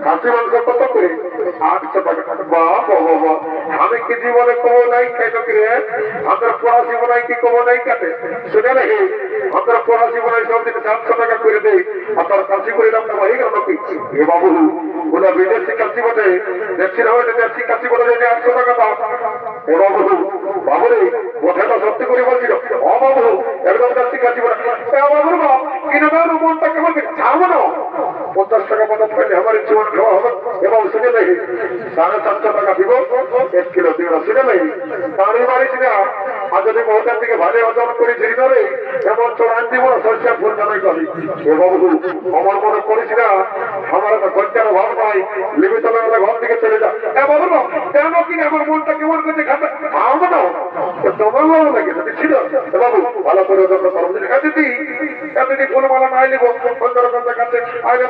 খাসি মাংস কত করে? 800 টাকা। বাবা বাবা, আমি কি জীবনে কমো নাই খেলো কি রে? আমরা পড়া জীবনে কি কমো নাই কাটে? শুনে নাকি আমরা পড়া জীবনে সব দিন 700 টাকা করে দেই, আপনার খাসি করে দামটা হয়ে গেল নাকি? এ বাবু, ওরা বিদেশি খাসি বটে, দেখছি না ওটা দেশি খাসি বটে, 800 টাকা দাম। ও বাবু, বাবুরে কথাটা সত্যি করে বলছিল। ও বাবু, একদম দেশি খাসি বটে। বাবুর বাপ কিনে দাও, মনটা কেমন ছাড়বো না। 50 টাকা মতো ফেলে আমার জীবন খাওয়া হবে। এবং শুনে নেই 750 টাকা দিব 1 কিলো দিব। শুনে নেই তারই বাড়ি না, আর যদি মহতার থেকে ভালো ওজন করে ঝিরি ধরে এমন চড়ান দিব না, সরষা ফুল জানাই করি। এ বাবু, আমার মনে করিস না আমার একটা খরচার অভাব নাই, লিবি তলে ঘর থেকে চলে যা। বাবু কেন কিনা আমার মনটা কেমন করছে খাতা খাওয়াবো না, তোমার ভালো লাগে ছিল। বাবু ভালো করে ওজন করো, দিদি ফুলমালা নাই নিবো, অন্য রকম দেখাচ্ছে আইলে